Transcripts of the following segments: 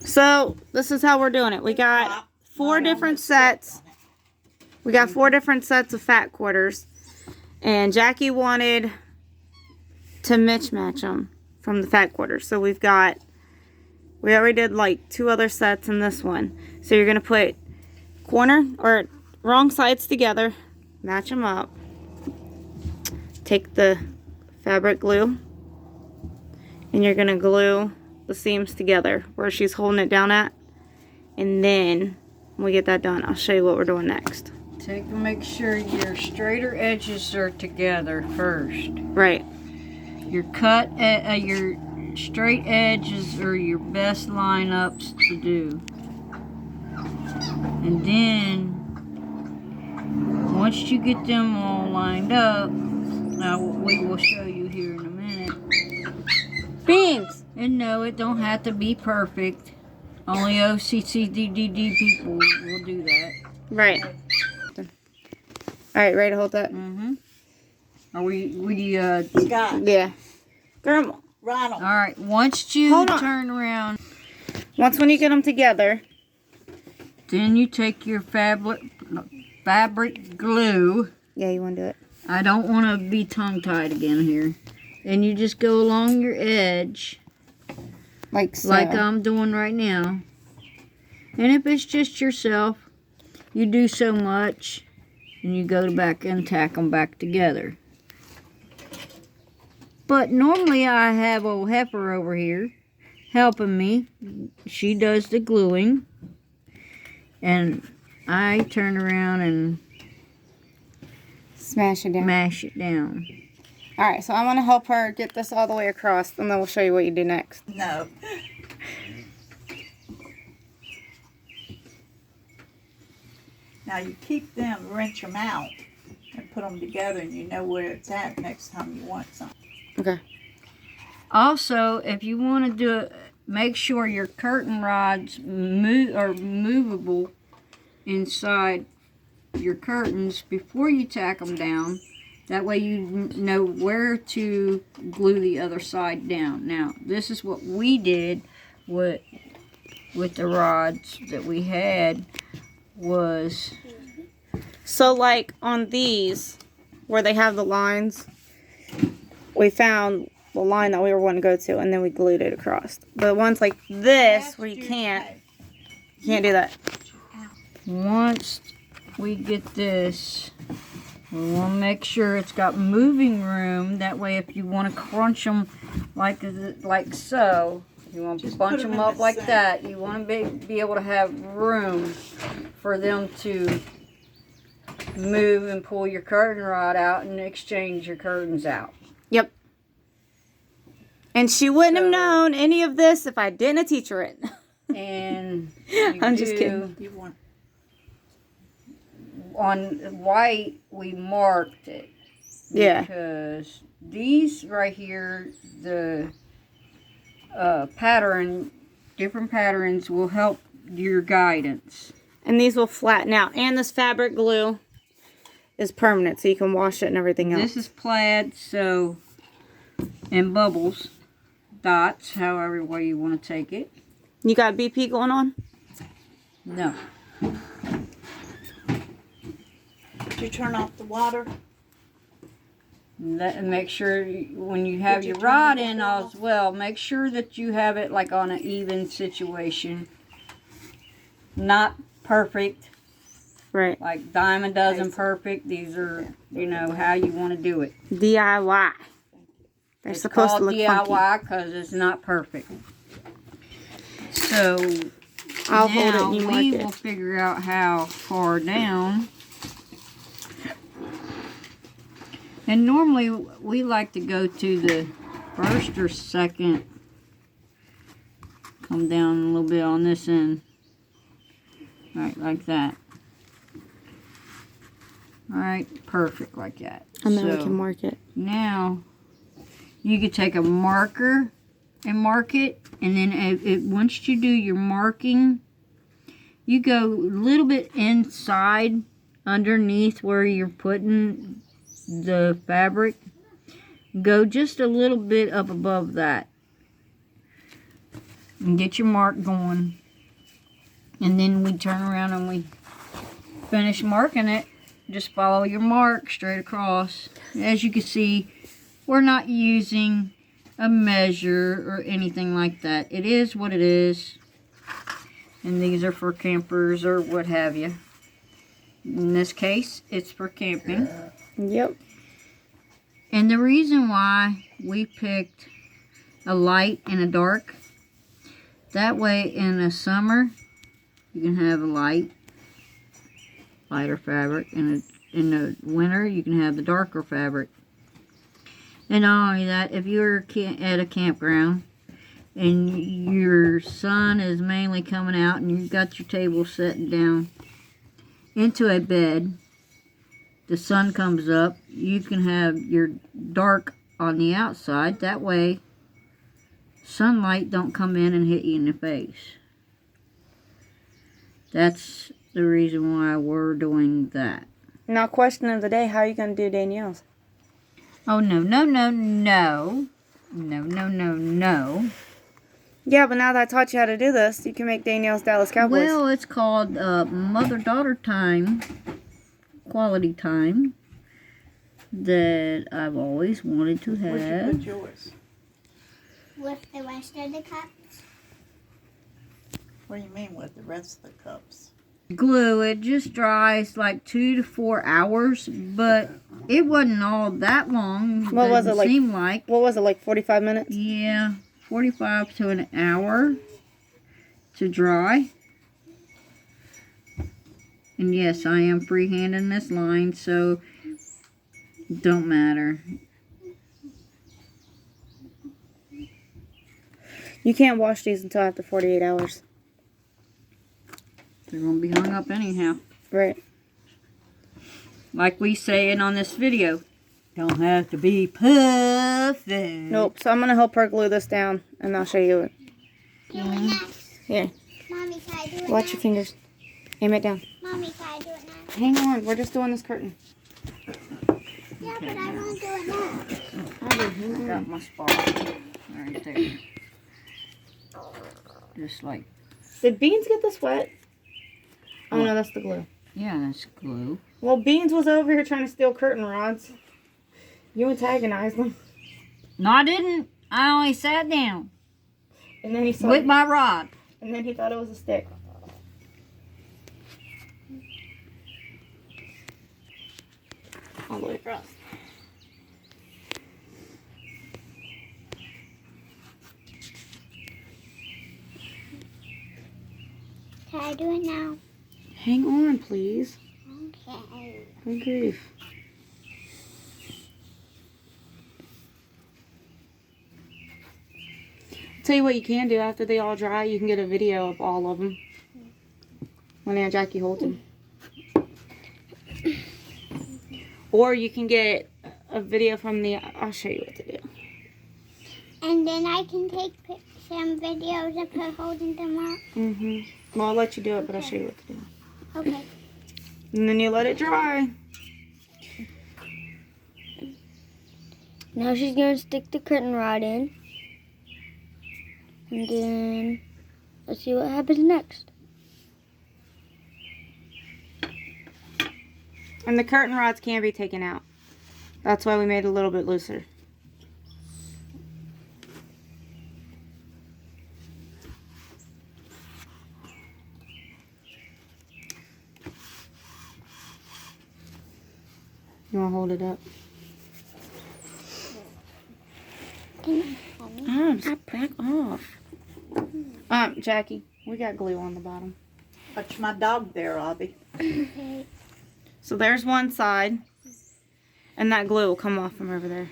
So this is how we're doing it. We got 4 different sets. We got 4 different sets of fat quarters. And Jackie wanted to mismatch them from the fat quarters. So we already did like 2 other sets in this one. So you're going to put wrong sides together. Match them up. Take the fabric glue. And you're going to glue the seams together where she's holding it down at. And then when we get that done, I'll show you what we're doing next. Make sure your straighter edges are together first. Right. Your your straight edges are your best lineups to do. And then once you get them all lined up, now we will show you here in a minute. Beans! And no, it don't have to be perfect. Only OCCDD people will do that. Right. Alright, ready to hold that? Mm-hmm. Are we Scott. Yeah. Girl, Ronald. Alright, once you turn around, when you get them together, then you take your fabric glue. yeah, you want to do it? I don't want to be tongue-tied again here. And you just go along your edge. Like so. Like I'm doing right now. And if it's just yourself, you do so much, and you go back and tack them back together. But normally I have old Heifer over here helping me. She does the gluing. And I turn around and Smash it down. mash it down. Alright, so I'm going to help her get this all the way across, and then we'll show you what you do next. No. Now you keep them, wrench them out, and put them together, and you know where it's at next time you want something. Okay. Also, if you want to do it, make sure your curtain rods are movable inside your curtains before you tack them down. That way you know where to glue the other side down. Now, this is what we did with the rods that we had was... So like on these, where they have the lines, we found the line that we were wanting to go to, and then we glued it across. But ones like this, where you can't do that. Once we get this, we want to make sure it's got moving room. That way, if you want to crunch them like so, you want to bunch them up like that. You want to be able to have room for them to move and pull your curtain rod out and exchange your curtains out. Yep. And she wouldn't have known any of this if I didn't teach her it. And I'm just kidding. You want on white, we marked it. Yeah. Because these right here, the different patterns will help your guidance. And these will flatten out. And this fabric glue is permanent, so you can wash it and everything else. This is plaid, so, and bubbles, dots, however way you want to take it. You got BP going on? No. Did you turn off the water? Make sure when you have your rod in as well, make sure that you have it like on an even situation. Not perfect. Right. Like dime a dozen perfect. These are, you know, how you want to do it. DIY. They're supposed to look DIY because it's not perfect. So I'll hold it and you mark we it. will figure out how far down. And normally we like to go to the first or second. Come down a little bit on this end. Right, like that. Alright, perfect like that. And then we can mark it. Now, you could take a marker and mark it. And then once you do your marking, you go a little bit inside underneath where you're putting the fabric. Go just a little bit up above that. and get your mark going. And then we turn around and we finish marking it. Just follow your mark straight across. As you can see, we're not using a measure or anything like that. It is what it is. And these are for campers or what have you. In this case, it's for camping. Yep. And the reason why we picked a light and a dark, that way in the summer, you can have a lighter fabric, and in the winter, you can have the darker fabric. And not only that, if you're at a campground and your sun is mainly coming out and you've got your table set down into a bed, the sun comes up, you can have your dark on the outside. That way, sunlight don't come in and hit you in the face. That's the reason why we're doing that. Now, question of the day, how are you going to do Danielle's? Oh, no, no, no, no. No, no, no, no. Yeah, but now that I taught you how to do this, you can make Danielle's Dallas Cowboys. Well, it's called mother-daughter time, quality time, that I've always wanted to Where'd you have. put yours? With the rest of the cups. What do you mean with the rest of the cups? Glue, it just dries like 2 to 4 hours, but it wasn't all that long. What was it, like- Seem like? What was it, like 45 minutes? Yeah, 45 to an hour to dry. And yes, I am freehanding this line, so don't matter. You can't wash these until after 48 hours. They're going to be hung up anyhow. Right. Like we saying on this video, don't have to be perfect. Nope. So I'm going to help her glue this down, and I'll show you it. Do it next. Here. Mommy, can I do it Watch next? your fingers. Aim it down. Mommy, can I do it next? Hang on. We're just doing this curtain. Yeah, but I want to do it next. Got my spot right there. Just like, Did Beans get this wet? Oh, no, that's the glue. yeah, that's glue. Well, Beans was over here trying to steal curtain rods. You antagonized him. No, I didn't. I only sat down And then he saw with my rod. And then he thought it was a stick. All the way across. Can I do it now? Hang on, please. Okay. Good grief. Tell you what you can do after they all dry, you can get a video of all of them when Aunt Jackie holds them. Or you can get a video from the, I'll show you what to do. And then I can take some videos of her holding them up. Well, I'll let you do it, but I'll show you what to do. Okay. And then you let it dry. Now she's going to stick the curtain rod in. And then let's see what happens next. And the curtain rods can be taken out. That's why we made it a little bit looser. You want to hold it up? Just back off. Jackie, we got glue on the bottom. Watch my dog there, Abby. Okay. So there's one side. And that glue will come off from over there.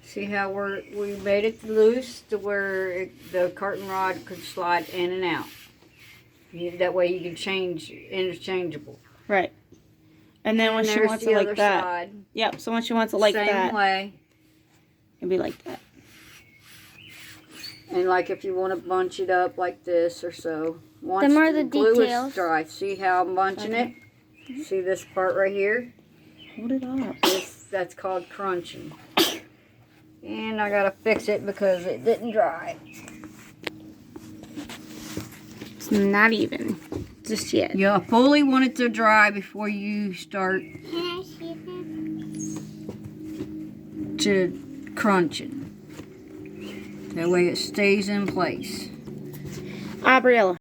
See how we made it loose to where the curtain rod could slide in and out. That way you can change interchangeable. Right. And then when she there's wants the it like other that. side. Yep, so when she wants it like Same that, way. it'll be like that. And like if you want to bunch it up like this or so. Once Them are the glue details. is dry. See how I'm bunching it? See this part right here? Hold it up. That's called crunching. And I gotta fix it because it didn't dry. It's not even. Just yet. You fully want it to dry before you start Can I see them? to crunch it. That way it stays in place. Aubriella.